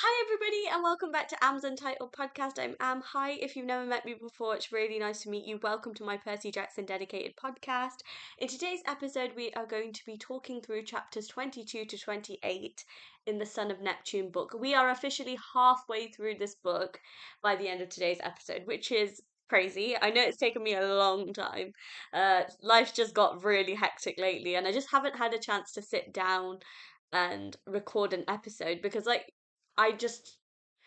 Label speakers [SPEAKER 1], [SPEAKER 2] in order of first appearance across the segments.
[SPEAKER 1] Hi everybody and welcome back to Aamsuntitledpodcast. I'm Am. Hi, if you've never met me before, it's really nice to meet you. Welcome to my Percy Jackson dedicated podcast. In today's episode, we are going to be talking through chapters 22 to 28 in the Son of Neptune book. We are officially halfway through this book by the end of today's episode, which is crazy. I know it's taken me a long time. Life's just got really hectic lately, and I just haven't had a chance to sit down and record an episode because I just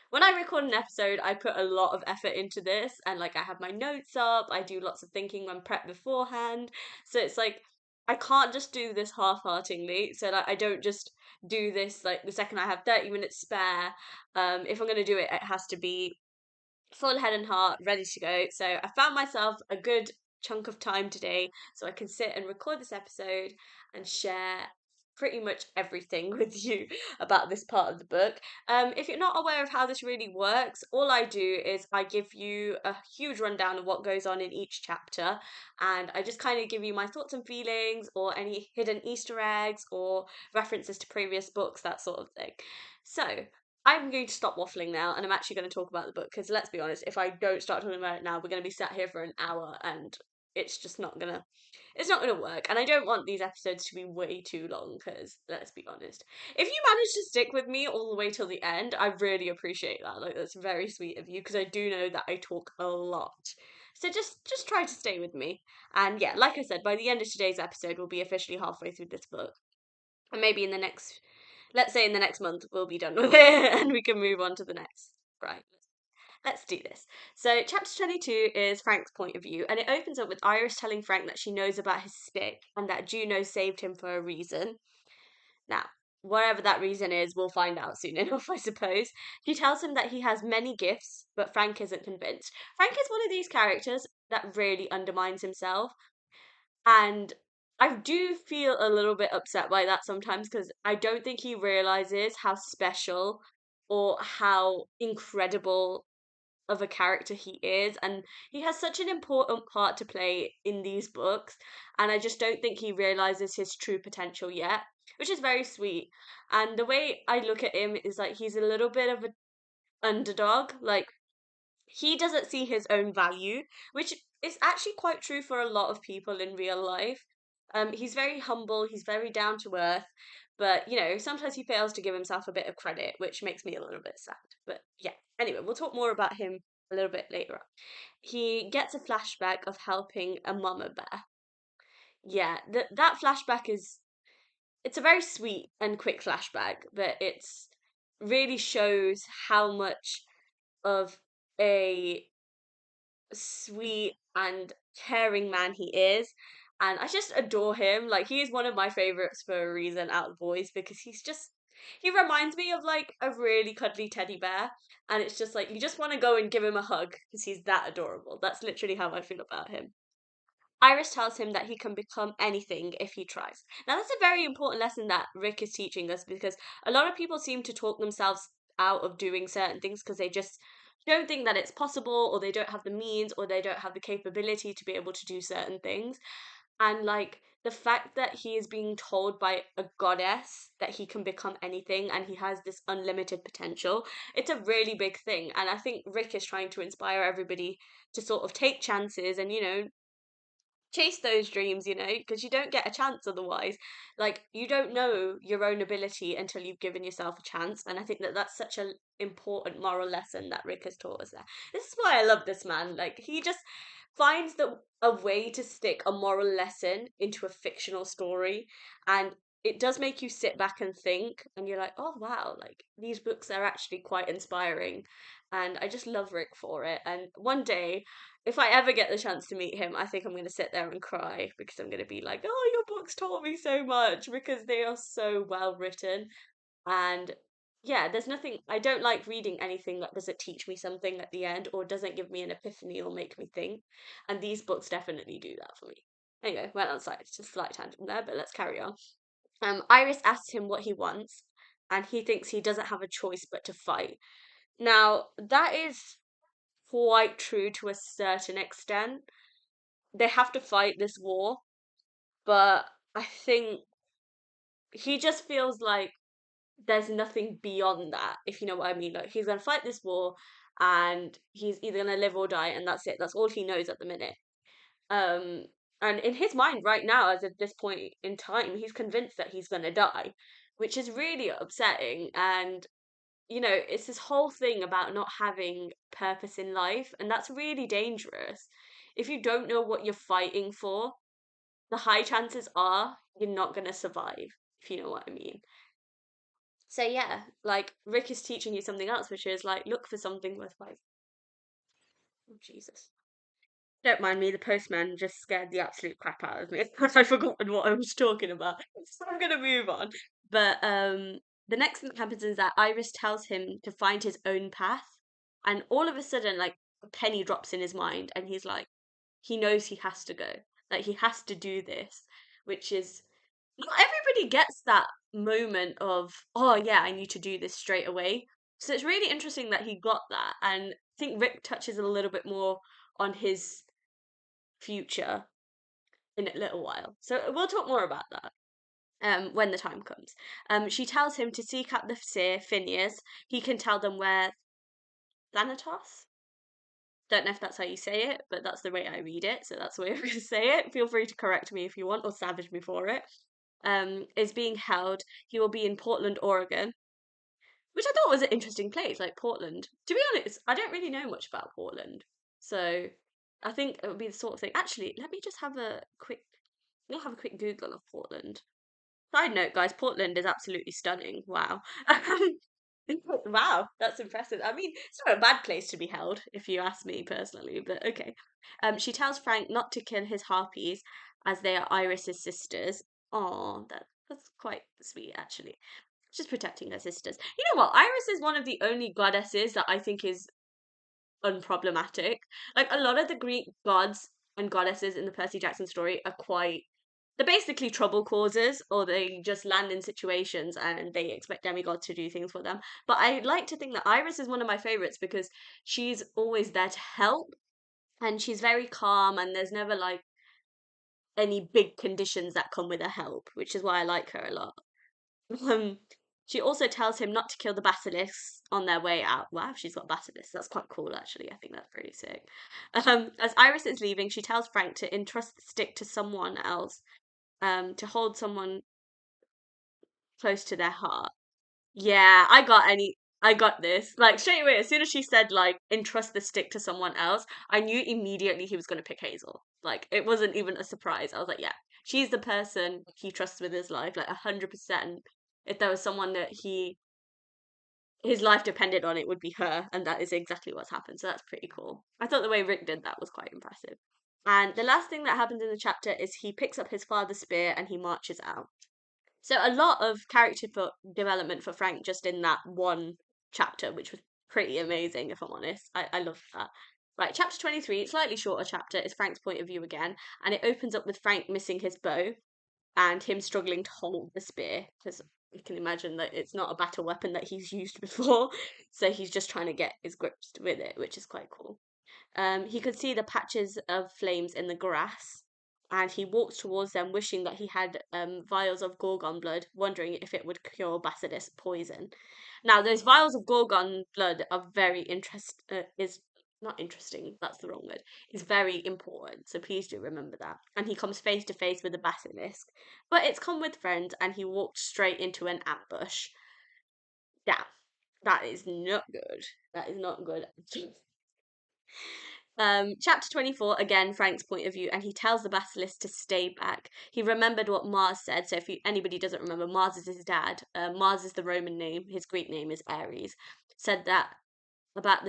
[SPEAKER 1] when I record an episode, I put a lot of effort into this and I have my notes up, I do lots of thinking when prep beforehand. So it's like I can't just do this half-heartedly. So I don't just do this like the second I have 30 minutes spare. If I'm gonna do it, it has to be full head and heart, ready to go. So I found myself a good chunk of time today so I can sit and record this episode and share pretty much everything with you about this part of the book. If you're not aware of how this really works, all I do is I give you a huge rundown of what goes on in each chapter, and I just kind of give you my thoughts and feelings, or any hidden Easter eggs, or references to previous books, that sort of thing. So, I'm going to stop waffling now and I'm actually going to talk about the book because let's be honest, if I don't start talking about it now, we're going to be sat here for an hour and it's just not gonna work. And I don't want these episodes to be way too long because let's be honest, if you manage to stick with me all the way till the end, I really appreciate that. Like, that's very sweet of you because I do know that I talk a lot. So just try to stay with me. And yeah, like I said, by the end of today's episode, we'll be officially halfway through this book. And maybe in the next, let's say in the next month, we'll be done with it and we can move on to the next. Right. Let's do this. So, chapter 22 is Frank's point of view, and it opens up with Iris telling Frank that she knows about his stick and that Juno saved him for a reason. Now, whatever that reason is, we'll find out soon enough, I suppose. She tells him that he has many gifts, but Frank isn't convinced. Frank is one of these characters that really undermines himself, and I do feel a little bit upset by that sometimes because I don't think he realizes how special or how incredible of a character he is, and he has such an important part to play in these books, and I just don't think he realizes his true potential yet, which is very sweet. And the way I look at him is like he's a little bit of an underdog. Like, he doesn't see his own value, which is actually quite true for a lot of people in real life. He's very humble, he's very down to earth, but sometimes he fails to give himself a bit of credit, which makes me a little bit sad. But yeah, anyway, we'll talk more about him a little bit later on. He gets a flashback of helping a mama bear. Yeah, that flashback it's a very sweet and quick flashback, but it's really shows how much of a sweet and caring man he is. And I just adore him. Like, he is one of my favorites for a reason out of boys because he reminds me of like a really cuddly teddy bear. And it's just like, you just want to go and give him a hug because he's that adorable. That's literally how I feel about him. Iris tells him that he can become anything if he tries. Now, that's a very important lesson that Rick is teaching us because a lot of people seem to talk themselves out of doing certain things because they just don't think that it's possible, or they don't have the means, or they don't have the capability to be able to do certain things. And like the fact that he is being told by a goddess that he can become anything and he has this unlimited potential, it's a really big thing. And I think Rick is trying to inspire everybody to sort of take chances and, chase those dreams, because you don't get a chance otherwise. Like, you don't know your own ability until you've given yourself a chance, and I think that that's such an important moral lesson that Rick has taught us there. This is why I love this man. Like, he just finds a way to stick a moral lesson into a fictional story, and it does make you sit back and think, and you're like, oh wow, like these books are actually quite inspiring, and I just love Rick for it. And one day, if I ever get the chance to meet him, I think I'm going to sit there and cry because I'm going to be like, oh, your books taught me so much because they are so well written. And yeah, there's nothing, I don't like reading anything that doesn't teach me something at the end or doesn't give me an epiphany or make me think. And these books definitely do that for me. Anyway, went outside. It's just a slight tangent there, but let's carry on. Iris asks him what he wants, and he thinks he doesn't have a choice but to fight. Now, that is quite true to a certain extent. They have to fight this war, but I think he just feels like there's nothing beyond that, if you know what I mean. Like, he's gonna fight this war, and he's either gonna live or die, and that's it. That's all he knows at the minute. Um, and in his mind right now, as of this point in time, he's convinced that he's gonna die, which is really upsetting. And it's this whole thing about not having purpose in life, and that's really dangerous. If you don't know what you're fighting for, the high chances are you're not gonna survive, if you know what I mean. So yeah, like Rick is teaching you something else, which is like look for something worth fighting. Oh Jesus. Don't mind me, the postman just scared the absolute crap out of me. I've forgotten what I was talking about. So I'm gonna move on. But the next thing that happens is that Iris tells him to find his own path. And all of a sudden, like a penny drops in his mind, and he's like, he knows he has to go. Like he has to do this, which is not everybody gets that moment of, oh yeah, I need to do this straight away. So it's really interesting that he got that. And I think Rick touches a little bit more on his future in a little while. So we'll talk more about that when the time comes. She tells him to seek out the seer, Phineas. He can tell them where Thanatos? Don't know if that's how you say it, but that's the way I read it, so that's the way I'm going to say it. Feel free to correct me if you want or savage me for it. Is being held. He will be in Portland, Oregon, which I thought was an interesting place, like Portland. To be honest, I don't really know much about Portland, so I think it would be the sort of thing. Actually, let me just have a quick. We'll have a quick Google of Portland. Side note, guys, Portland is absolutely stunning. Wow. Wow, that's impressive. I mean, it's not a bad place to be held, if you ask me personally, but okay. She tells Frank not to kill his harpies as they are Iris's sisters. Oh, that's quite sweet, actually. Just protecting her sisters. You know what? Iris is one of the only goddesses that I think is unproblematic. Like a lot of the Greek gods and goddesses in the Percy Jackson story are quite they're basically trouble causers, or they just land in situations and they expect demigods to do things for them. But I like to think that Iris is one of my favorites because she's always there to help, and she's very calm, and there's never like any big conditions that come with her help, which is why I like her a lot. Um, she also tells him not to kill the basilisks on their way out. Wow, she's got basilisks. That's quite cool, actually. I think that's pretty sick. As Iris is leaving, she tells Frank to entrust the stick to someone else, to hold someone close to their heart. Yeah, I got this. Like straight away, as soon as she said like entrust the stick to someone else, I knew immediately he was gonna pick Hazel. Like it wasn't even a surprise. I was like, yeah, she's the person he trusts with his life, like 100%. If there was someone that his life depended on, it would be her, and that is exactly what's happened. So that's pretty cool. I thought the way Rick did that was quite impressive. And the last thing that happens in the chapter is he picks up his father's spear and he marches out. So a lot of character development for Frank just in that one chapter, which was pretty amazing, if I'm honest. I love that. Right, chapter 23, slightly shorter chapter, is Frank's point of view again, and it opens up with Frank missing his bow and him struggling to hold the spear because you can imagine that it's not a battle weapon that he's used before, so he's just trying to get his grips with it, which is quite cool. He could see the patches of flames in the grass, and he walked towards them, wishing that he had vials of Gorgon blood, wondering if it would cure basilisk poison. Now, those vials of Gorgon blood are very is not interesting. That's the wrong word. Is very important. So please do remember that. And he comes face to face with the basilisk, but it's come with friends, and he walked straight into an ambush. Yeah, that is not good. That is not good. Chapter 24, again, Frank's point of view, and he tells the basilisk to stay back. He remembered what Mars said, so if anybody doesn't remember, Mars is his dad. Mars is the Roman name, his Greek name is Ares. Said that about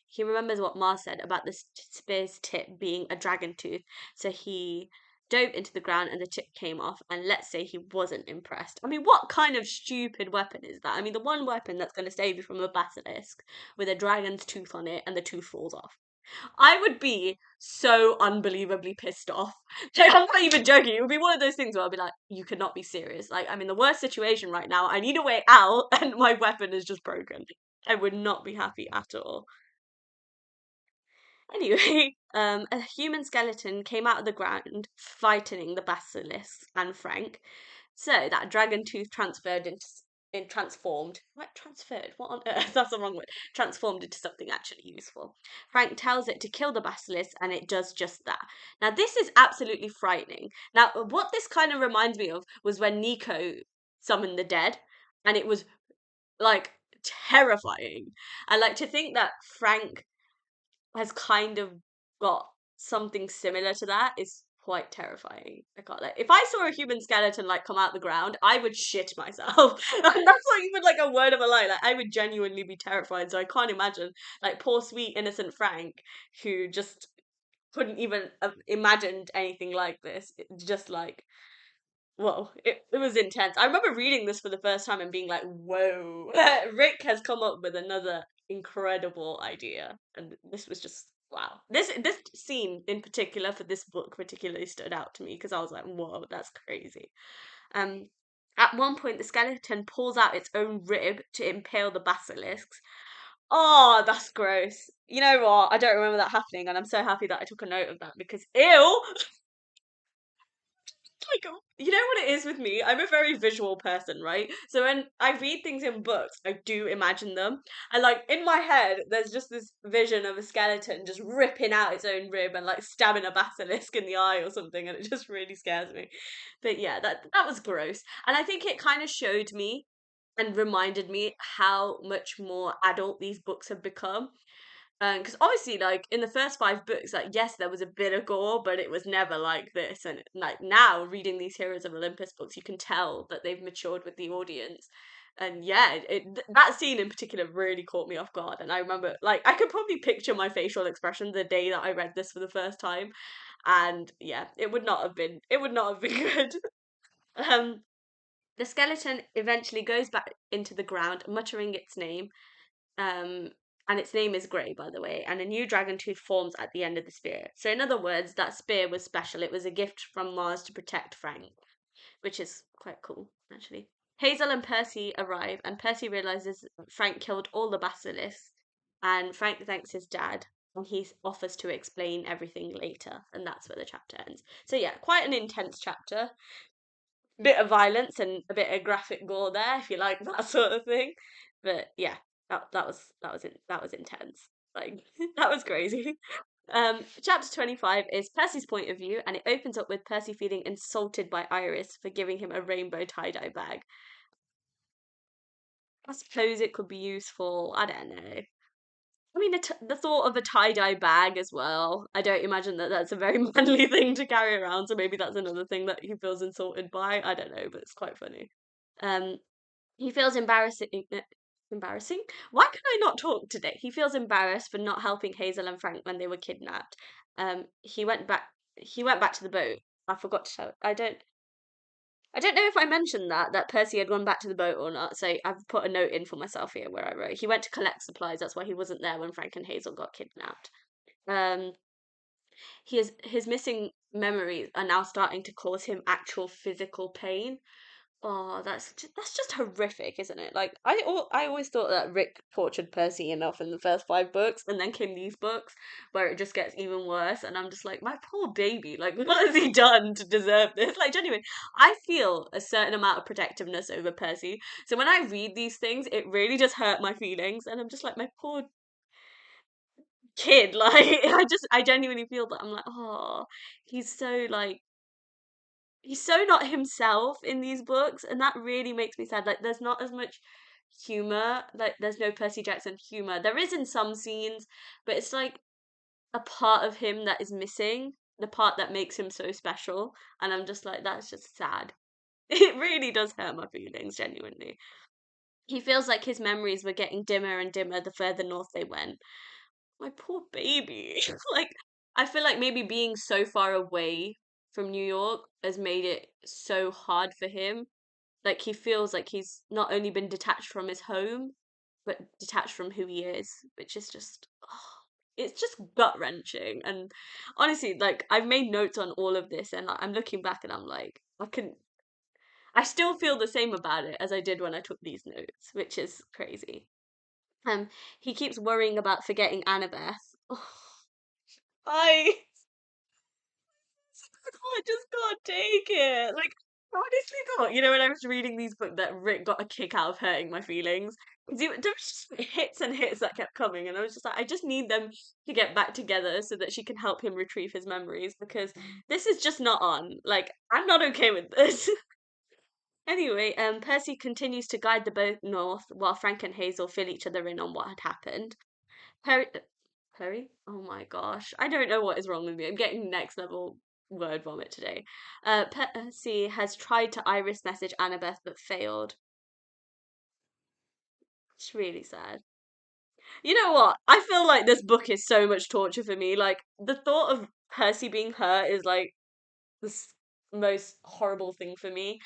[SPEAKER 1] he remembers what Mars said about the spear's tip being a dragon tooth, so he dove into the ground and the tip came off, and let's say he wasn't impressed. I mean, what kind of stupid weapon is that? I mean, the one weapon that's going to save you from a basilisk with a dragon's tooth on it and the tooth falls off. I would be so unbelievably pissed off. Like, I'm not even joking. It would be one of those things where I'd be like, you could not be serious. Like, I'm in the worst situation right now. I need a way out, and my weapon is just broken. I would not be happy at all. Anyway, a human skeleton came out of the ground, frightening the basilisk and Frank. So that dragon tooth transferred into transformed. What, transferred? What on earth? That's the wrong word. Transformed into something actually useful. Frank tells it to kill the basilisk, and it does just that. Now, this is absolutely frightening. Now, what this kind of reminds me of was when Nico summoned the dead, and it was like terrifying. And like to think that Frank has kind of got something similar to that is quite terrifying. I can't like if I saw a human skeleton like come out the ground, I would shit myself. And that's not even like a word of a lie. Like I would genuinely be terrified. So I can't imagine like poor sweet innocent Frank who just couldn't even have imagined anything like this. Just like whoa, it was intense. I remember reading this for the first time and being like, whoa, Rick has come up with another incredible idea. And this was just, wow. This scene in particular for this book particularly stood out to me because I was like, whoa, that's crazy. Um, at one point, the skeleton pulls out its own rib to impale the basilisks. Oh, that's gross. You know what? I don't remember that happening, and I'm so happy that I took a note of that because ew. Like you know what it is with me, I'm a very visual person, right? So when I read things in books I do imagine them, and like in my head there's just this vision of a skeleton just ripping out its own rib and like stabbing a basilisk in the eye or something, and it just really scares me. But yeah, that was gross, and I think it kind of showed me and reminded me how much more adult these books have become. Because obviously, like in the first five books, like yes, there was a bit of gore, but it was never like this. And like now, reading these Heroes of Olympus books, you can tell that they've matured with the audience. And yeah, that scene in particular really caught me off guard. And I remember, like, I could probably picture my facial expression the day that I read this for the first time. And yeah, it would not have been good. Um, the skeleton eventually goes back into the ground, muttering its name, um, and its name is Grey, by the way, and a new dragon tooth forms at the end of the spear. So, in other words, that spear was special. It was a gift from Mars to protect Frank, which is quite cool, actually. Hazel and Percy arrive, and Percy realizes Frank killed all the basilisks, and Frank thanks his dad, and he offers to explain everything later, and that's where the chapter ends. So, yeah, quite an intense chapter. Bit of violence and a bit of graphic gore there, if you like that sort of thing. But yeah, that was intense. Like that was crazy. Chapter 25 is Percy's point of view, and it opens up with Percy feeling insulted by Iris for giving him a rainbow tie-dye bag. I suppose it could be useful. I don't know. I mean, the thought of a tie-dye bag as well. I don't imagine that that's a very manly thing to carry around. So maybe that's another thing that he feels insulted by. I don't know, but it's quite funny. Um, he feels embarrassing. Why can I not talk today? He feels embarrassed for not helping Hazel and Frank when they were kidnapped. He went back. He went back to the boat. I forgot to tell. I don't know if I mentioned that Percy had gone back to the boat or not. So I've put a note in for myself here where I wrote he went to collect supplies. That's why he wasn't there when Frank and Hazel got kidnapped. Um, his missing memories are now starting to cause him actual physical pain. Oh, that's just horrific, isn't it? Like I always thought that Rick tortured Percy enough in the first five books, and then came these books where it just gets even worse, and I'm just like, my poor baby, like what has he done to deserve this? Like genuinely, I feel a certain amount of protectiveness over Percy, so when I read these things, it really does hurt my feelings, and I'm just like, my poor kid, like I genuinely feel that I'm like, oh, he's so like he's so not himself in these books, and that really makes me sad. Like there's not as much humor, like there's no Percy Jackson humor. There is in some scenes, but it's like a part of him that is missing, the part that makes him so special, and I'm just like that's just sad. It really does hurt my feelings genuinely. He feels like his memories were getting dimmer and dimmer the further north they went. My poor baby. Like I feel like maybe being so far away from New York has made it so hard for him. Like he feels like he's not only been detached from his home, but detached from who he is, which is just it's just gut wrenching. And honestly, like I've made notes on all of this, and like, I'm looking back and I'm like, I still feel the same about it as I did when I took these notes, which is crazy. Um, he keeps worrying about forgetting Annabeth. I I just can't take it. Like honestly thought, you know, when I was reading these books, that Rick got a kick out of hurting my feelings. Because there was just hits and hits that kept coming, and I was just like, I just need them to get back together so that she can help him retrieve his memories because this is just not on. Like, I'm not okay with this. Anyway, Percy continues to guide the boat north while Frank and Hazel fill each other in on what had happened. Perry, Perry? Oh my gosh. I don't know what is wrong with me. I'm getting next level word vomit today. Percy has tried to iris message Annabeth but failed. It's really sad. You know what? I feel like this book is so much torture for me. Like, the thought of Percy being hurt is like most horrible thing for me.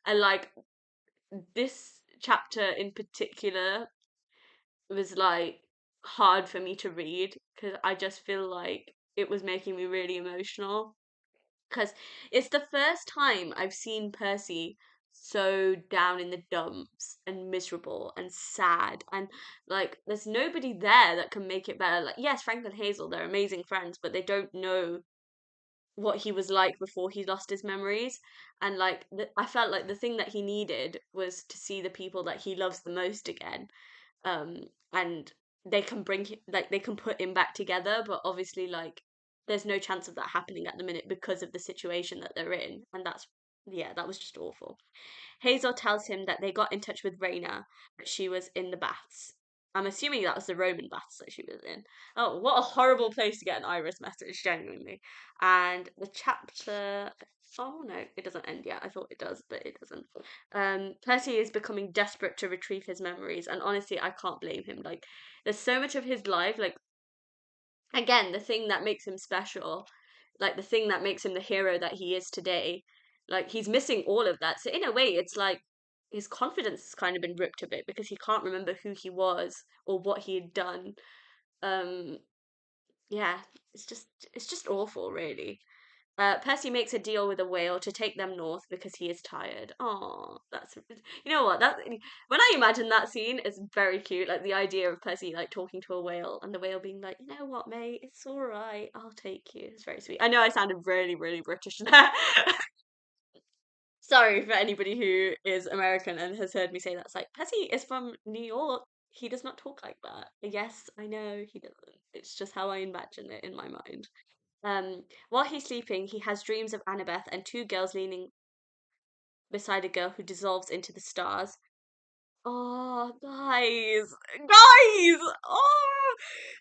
[SPEAKER 1] And like, this chapter in particular was like hard for me to read because I just feel like it was making me really emotional because it's the first time I've seen Percy so down in the dumps and miserable and sad and like there's nobody there that can make it better. Like yes, Frank and Hazel, they're amazing friends, but they don't know what he was like before he lost his memories. And like I felt like the thing that he needed was to see the people that he loves the most again, um and they can like they can put him back together, but obviously like there's no chance of that happening at the minute because of the situation that they're in, and that's yeah, that was just awful. Hazel tells him that they got in touch with Raina, but she was in the baths. I'm assuming that was the Roman baths that she was in. Oh, what a horrible place to get an iris message, genuinely. And the chapter. Oh no, it doesn't end yet. I thought it does, but it doesn't. Percy is becoming desperate to retrieve his memories, and honestly, I can't blame him. Like, there's so much of his life, like, again, the thing that makes him special, like the thing that makes him the hero that he is today, like he's missing all of that. So in a way, it's like his confidence has kind of been ripped a bit because he can't remember who he was or what he had done. Um, yeah, it's just awful, really. Percy makes a deal with a whale to take them north because he is tired. Oh, that's you know what that when I imagine that scene, it's very cute. Like the idea of Percy like talking to a whale and the whale being like, you know what, mate, it's all right, I'll take you. It's very sweet. I know I sounded really, really British there. Sorry for anybody who is American and has heard me say that. It's like Percy is from New York. He does not talk like that. Yes, I know he doesn't. It's just how I imagine it in my mind. While he's sleeping, he has dreams of Annabeth and two girls leaning beside a girl who dissolves into the stars. Oh, guys! Oh,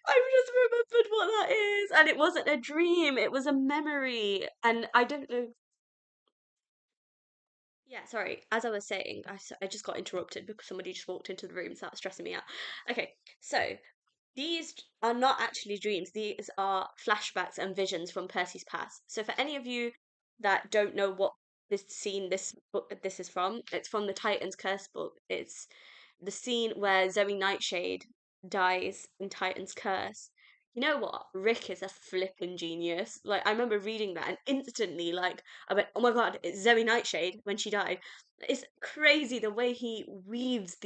[SPEAKER 1] I've just remembered what that is, and it wasn't a dream; it was a memory. And I don't know. Yeah, sorry. As I was saying, I just got interrupted because somebody just walked into the room, so that was stressing me out. Okay, so these are not actually dreams. These are flashbacks and visions from Percy's past. So for any of you that don't know what this book, this is from, it's from the Titan's Curse book. It's the scene where Zoe Nightshade dies in Titan's Curse. You know what? Rick is a flippin' genius. Like I remember reading that and instantly, like I went, "Oh my God, it's Zoe Nightshade when she died." It's crazy the way he weaves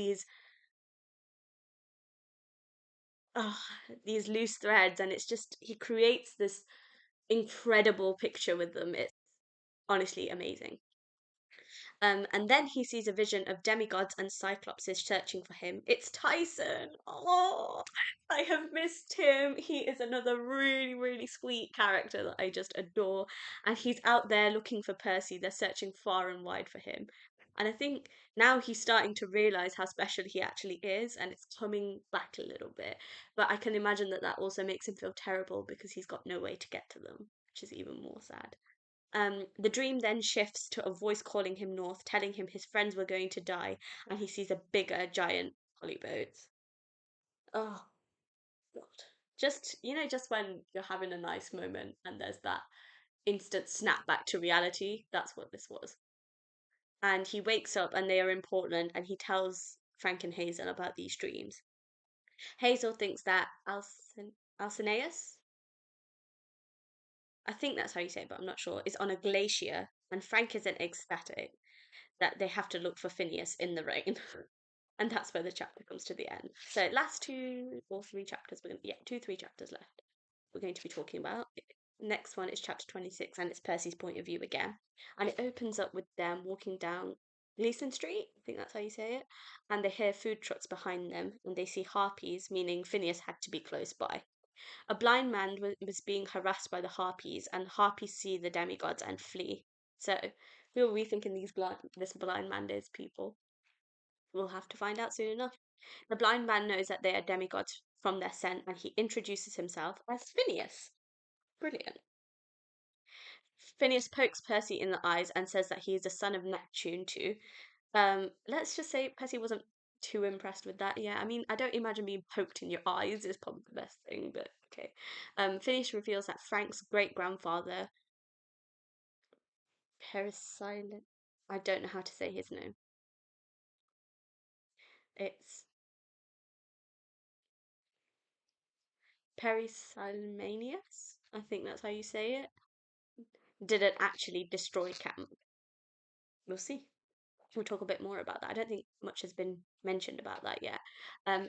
[SPEAKER 1] oh, these loose threads, and it's just he creates this incredible picture with them. It's honestly amazing. And then he sees a vision of demigods and cyclopses searching for him. It's Tyson. Oh, I have missed him. He is another really, really sweet character that I just adore. And he's out there looking for Percy. They're searching far and wide for him. And I think now he's starting to realize how special he actually is, and it's coming back a little bit. But I can imagine that that also makes him feel terrible because he's got no way to get to them, which is even more sad. The dream then shifts to a voice calling him north, telling him his friends were going to die, and he sees a bigger giant polyboat. Oh God! Just just when you're having a nice moment and there's that instant snap back to reality. That's what this was. And he wakes up and they are in Portland, and he tells Frank and Hazel about these dreams. Hazel thinks that Alcineus, I think that's how you say it, but I'm not sure, is on a glacier, and Frank isn't ecstatic that they have to look for Phineas in the rain. And that's where the chapter comes to the end. So last two or three chapters, we're gonna, yeah, two, three chapters left. We're going to be talking about. Next one is chapter 26, and it's Percy's point of view again. And it opens up with them walking down Gleason Street, I think that's how you say it. And they hear food trucks behind them, and they see harpies, meaning Phineas had to be close by. A blind man was being harassed by the harpies, and harpies see the demigods and flee. So, who are we thinking this blind man is, people? We'll have to find out soon enough. The blind man knows that they are demigods from their scent, and he introduces himself as Phineas. Brilliant. Phineas pokes Percy in the eyes and says that he is the son of Neptune too. Let's just say Percy wasn't too impressed with that. Yeah, I mean, I don't imagine being poked in your eyes is probably the best thing, but okay. Phineas reveals that Frank's great grandfather, Percy, I don't know how to say his name. It's Pericylmanius. I think that's how you say it. Didn't actually destroy camp. We'll see. We'll talk a bit more about that. I don't think much has been mentioned about that yet.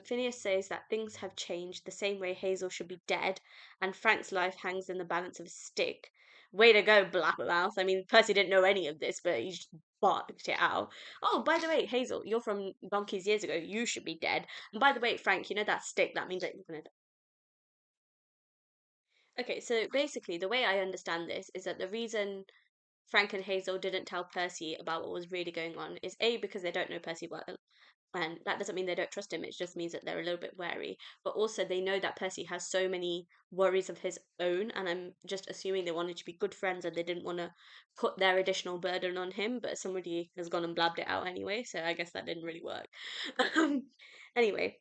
[SPEAKER 1] Phineas says that things have changed the same way Hazel should be dead, and Frank's life hangs in the balance of a stick. Way to go, Blabbermouth. I mean, Percy didn't know any of this, but he just barked it out. Oh, by the way, Hazel, you're from donkeys years ago. You should be dead. And by the way, Frank, you know that stick? That means that you're gonna die. Okay, so basically, the way I understand this is that the reason Frank and Hazel didn't tell Percy about what was really going on is A, because they don't know Percy well, and that doesn't mean they don't trust him, it just means that they're a little bit wary. But also, they know that Percy has so many worries of his own, and I'm just assuming they wanted to be good friends and they didn't want to put their additional burden on him, but somebody has gone and blabbed it out anyway, so I guess that didn't really work. Um, anyway,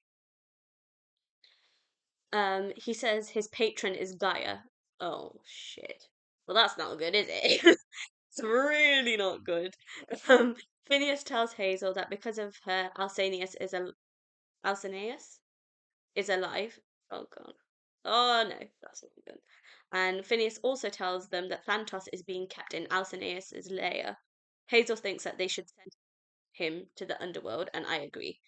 [SPEAKER 1] he says his patron is Gaia. Oh, shit. Well, that's not good, is it? It's really not good. Um, Phineas tells Hazel that because of her, Alcinaeus is alive. Oh god. Oh no, that's not good. And Phineas also tells them that Phantos is being kept in Alcinaeus's lair. Hazel thinks that they should send him to the underworld, and I agree.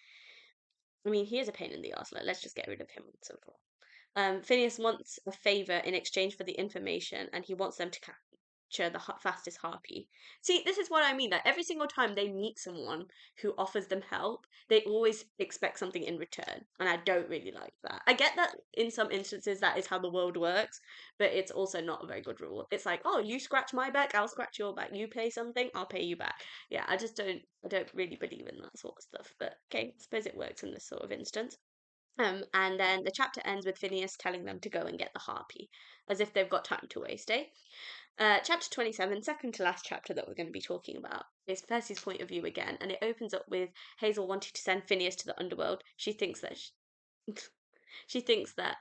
[SPEAKER 1] I mean, he is a pain in the arse. Like, let's just get rid of him once and for all. Phineas wants a favor in exchange for the information, and he wants them to capture the fastest harpy. See, this is what I mean. Like every single time they meet someone who offers them help, they always expect something in return, and I don't really like that. I get that in some instances that is how the world works, but it's also not a very good rule. It's like, oh, you scratch my back, I'll scratch your back. You pay something, I'll pay you back. Yeah, I just don't. I don't really believe in that sort of stuff. But okay, I suppose it works in this sort of instance. And then the chapter ends with Phineas telling them to go and get the harpy, as if they've got time to waste, eh? Chapter 27, second to last chapter that we're going to be talking about, is Percy's point of view again, and it opens up with Hazel wanting to send Phineas to the underworld. She thinks that she thinks that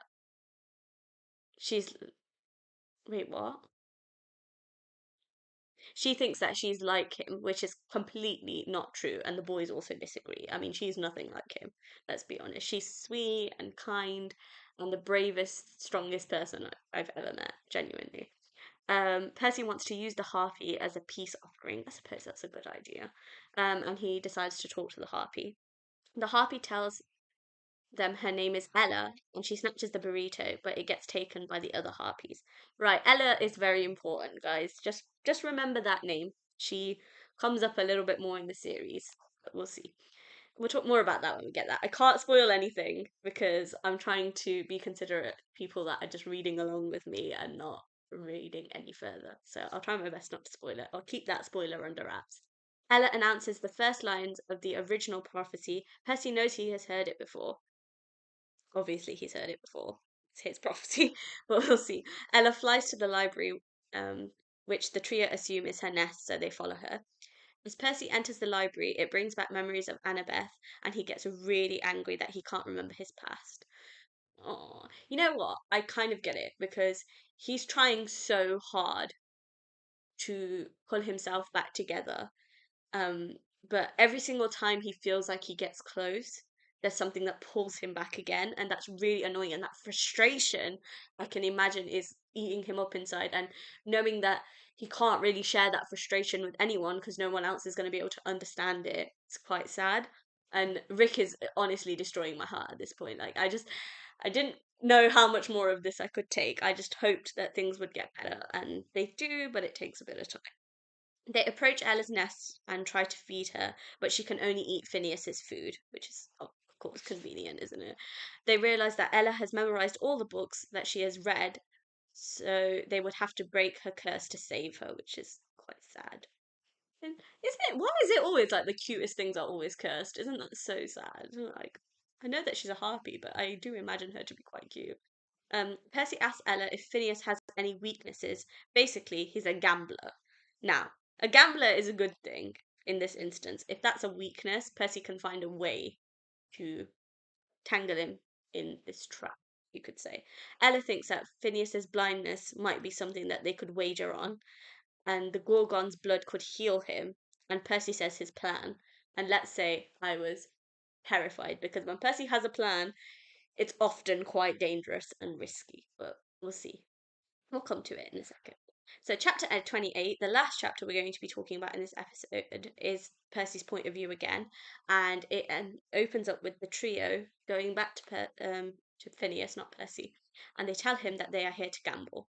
[SPEAKER 1] she's wait, what? She thinks that she's like him, which is completely not true, and the boys also disagree. I mean, she's nothing like him, let's be honest. She's sweet and kind and the bravest, strongest person I've ever met, genuinely. Percy wants to use the harpy as a peace offering. I suppose that's a good idea. And he decides to talk to the harpy. The harpy tells them her name is Ella, and she snatches the burrito, but it gets taken by the other harpies. Right, Ella is very important, guys. Just remember that name. She comes up a little bit more in the series, but we'll see. We'll talk more about that when we get that. I can't spoil anything because I'm trying to be considerate of people that are just reading along with me and not reading any further. So I'll try my best not to spoil it. I'll keep that spoiler under wraps. Ella announces the first lines of the original prophecy. Percy knows he has heard it before. Obviously, he's heard it before. It's his prophecy, but we'll see. Ella flies to the library, which the trio assume is her nest, so they follow her. As Percy enters the library, it brings back memories of Annabeth, and he gets really angry that he can't remember his past. Oh, you know what? I kind of get it because he's trying so hard to pull himself back together, um, but every single time he feels like he gets close, there's something that pulls him back again, and that's really annoying. And that frustration, I can imagine, is eating him up inside. And knowing that he can't really share that frustration with anyone because no one else is going to be able to understand it, it's quite sad. And Rick is honestly destroying my heart at this point. Like, I didn't know how much more of this I could take. I just hoped that things would get better, and they do, but it takes a bit of time. They approach Ella's nest and try to feed her, but she can only eat Phineas's food, which is, of course, convenient, isn't it? They realize that Ella has memorized all the books that she has read, so they would have to break her curse to save her, which is quite sad. And isn't it? Why is it always like the cutest things are always cursed? Isn't that so sad? Like, I know that she's a harpy, but I do imagine her to be quite cute. Percy asks Ella if Phineas has any weaknesses. Basically, he's a gambler. Now, a gambler is a good thing in this instance. If that's a weakness, Percy can find a way to tangle him in this trap, you could say. Ella thinks that Phineas's blindness might be something that they could wager on, and the Gorgon's blood could heal him. And Percy says his plan. And let's say I was terrified because when Percy has a plan, it's often quite dangerous and risky. But we'll see. We'll come to it in a second. So, chapter 28, the last chapter we're going to be talking about in this episode, is Percy's point of view again, and it opens up with the trio going back to Phineas, not Percy, and they tell him that they are here to gamble.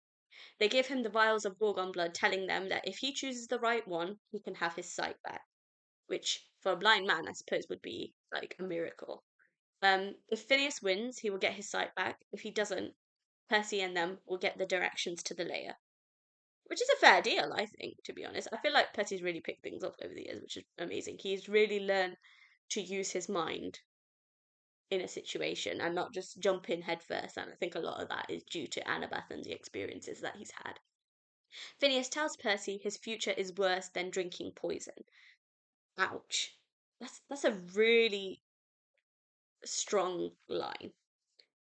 [SPEAKER 1] They give him the vials of Gorgon blood, telling them that if he chooses the right one, he can have his sight back, which for a blind man, I suppose, would be like a miracle. If Phineas wins, he will get his sight back. If he doesn't, Percy and them will get the directions to the lair, which is a fair deal, I think, to be honest. I feel like Percy's really picked things up over the years, which is amazing. He's really learned to use his mind in a situation and not just jump in head first. And I think a lot of that is due to Annabeth and the experiences that he's had. Phineas tells Percy his future is worse than drinking poison. Ouch. That's a really strong line,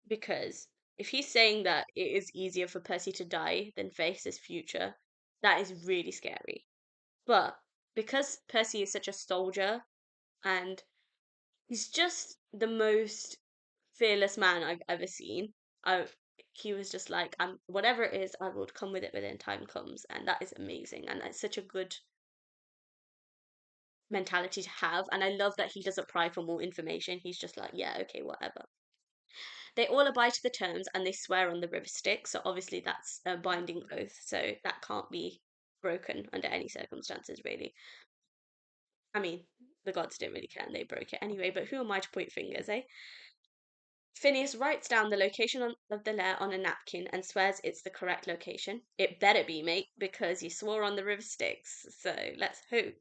[SPEAKER 1] because if he's saying that it is easier for Percy to die than face his future, that is really scary. But because Percy is such a soldier and he's just the most fearless man I've ever seen, I he was just like, whatever it is, I will come with it when time comes, and that is amazing, and that's such a good mentality to have. And I love that he doesn't pry for more information. He's just like, yeah, okay, whatever. They all abide to the terms and they swear on the river Styx. So obviously that's a binding oath. So that can't be broken under any circumstances, really. I mean, the gods didn't really care and they broke it anyway, but who am I to point fingers, eh? Phineas writes down the location of the lair on a napkin and swears it's the correct location. It better be, mate, because you swore on the river Styx. So let's hope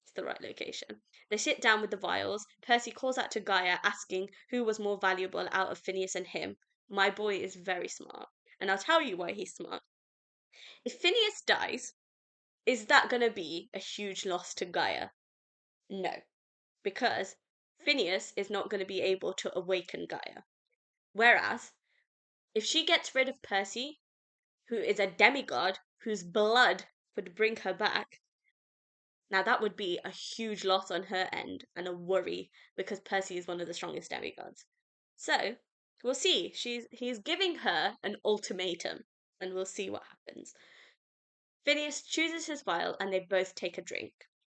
[SPEAKER 1] it's the right location. They sit down with the vials. Percy calls out to Gaia, asking who was more valuable out of Phineas and him. My boy is very smart, and I'll tell you why he's smart. If Phineas dies, is that going to be a huge loss to Gaia? No, because Phineas is not going to be able to awaken Gaia. Whereas, if she gets rid of Percy, who is a demigod whose blood would bring her back, now that would be a huge loss on her end and a worry, because Percy is one of the strongest demigods. So, we'll see. He's giving her an ultimatum, and we'll see what happens. Phineas chooses his vial and they both take a drink.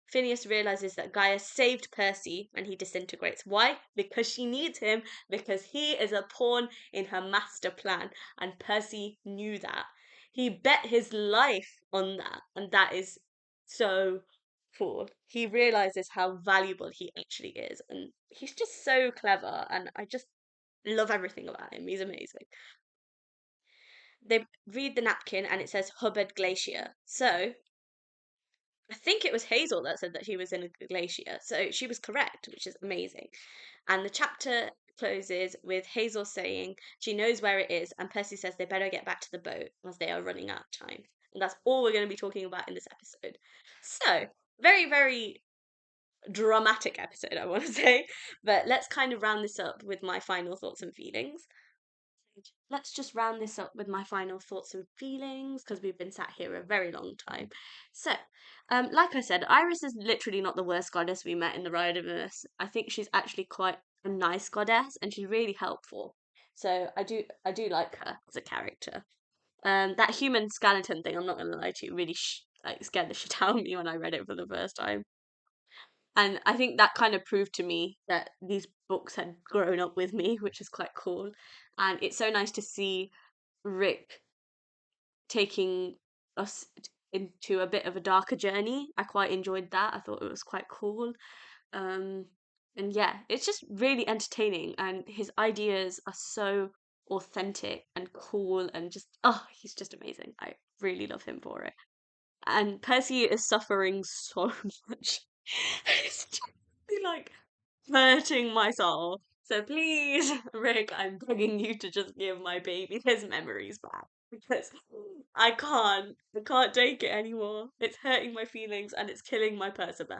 [SPEAKER 1] Phineas realizes that Gaia saved Percy and he disintegrates. Why? Because she needs him, because he is a pawn in her master plan, and Percy knew that. He bet his life on that, and that is so cool. He realizes how valuable he actually is, and he's just so clever, and I just love everything about him. He's amazing. They read the napkin and it says Hubbard Glacier. So I think it was Hazel that said that she was in a glacier. So she was correct, which is amazing. And the chapter closes with Hazel saying she knows where it is, and Percy says they better get back to the boat as they are running out of time. And that's all we're going to be talking about in this episode. So, very, very dramatic episode, I want to say. But let's kind of round this up with my final thoughts and feelings. Let's just round this up with my final thoughts and feelings because we've been sat here a very long time. So, like I said, Iris is literally not the worst goddess we met in the Riderverse. I think she's actually quite a nice goddess and she's really helpful. So I do like her as a character. That human skeleton thing, I'm not gonna lie to you, really like scared the shit out of me when I read it for the first time. And I think that kind of proved to me that these books had grown up with me, which is quite cool. And it's so nice to see Rick taking us into a bit of a darker journey. I quite enjoyed that. I thought it was quite cool. Um, and yeah, it's just really entertaining, and his ideas are so authentic and cool, and just he's just amazing. I really love him for it. And Percy is suffering so much. It's just like hurting my soul. So please, Rick, I'm begging you to just give my baby his memories back because I can't take it anymore. It's hurting my feelings and it's killing my Percival.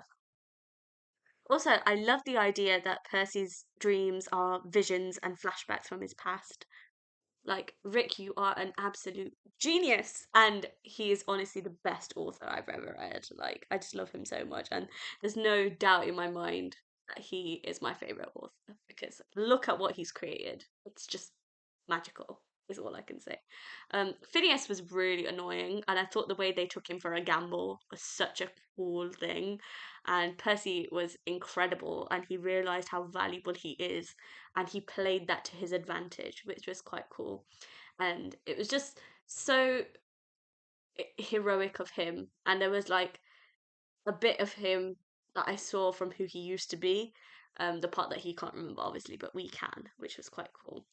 [SPEAKER 1] Also, I love the idea that Percy's dreams are visions and flashbacks from his past. Like, Rick, you are an absolute genius. And he is honestly the best author I've ever read. Like, I just love him so much. And there's no doubt in my mind that he is my favorite author because look at what he's created. It's just magical, is all I can say. Phineas was really annoying, and I thought the way they took him for a gamble was such a cool thing. And Percy was incredible, and he realized how valuable he is, and he played that to his advantage, which was quite cool. And it was just so heroic of him. And there was like a bit of him that I saw from who he used to be. The part that he can't remember, obviously, but we can, which was quite cool.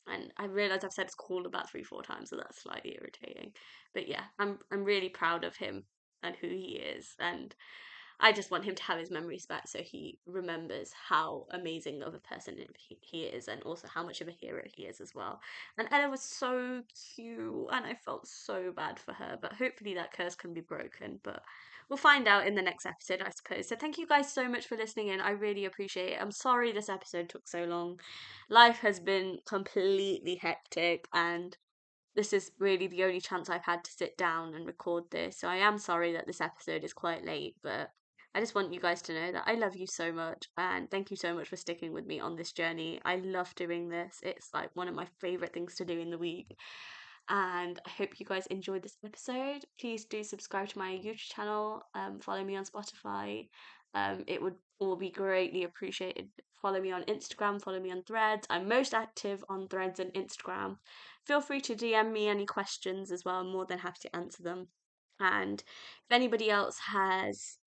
[SPEAKER 1] And I realise I've said it's cool about 3, 4 times, so that's slightly irritating. But yeah, I'm really proud of him and who he is, and I just want him to have his memories back so he remembers how amazing of a person he is, and also how much of a hero he is as well. And Ella was so cute, and I felt so bad for her, but hopefully that curse can be broken. But we'll find out in the next episode, I suppose. So thank you guys so much for listening in. I really appreciate it. I'm sorry this episode took so long. Life has been completely hectic, and this is really the only chance I've had to sit down and record this. So I am sorry that this episode is quite late, but I just want you guys to know that I love you so much, and thank you so much for sticking with me on this journey. I love doing this. It's like one of my favorite things to do in the week. And I hope you guys enjoyed this episode. Please do subscribe to my YouTube channel. Follow me on Spotify. It would all be greatly appreciated. Follow me on Instagram. Follow me on Threads. I'm most active on Threads and Instagram. Feel free to DM me any questions as well. I'm more than happy to answer them. And if anybody else has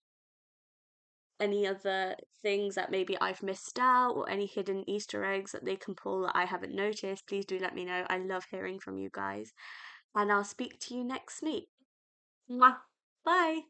[SPEAKER 1] any other things that maybe I've missed out or any hidden Easter eggs that they can pull that I haven't noticed, please do let me know. I love hearing from you guys. And I'll speak to you next week. Mwah. Bye.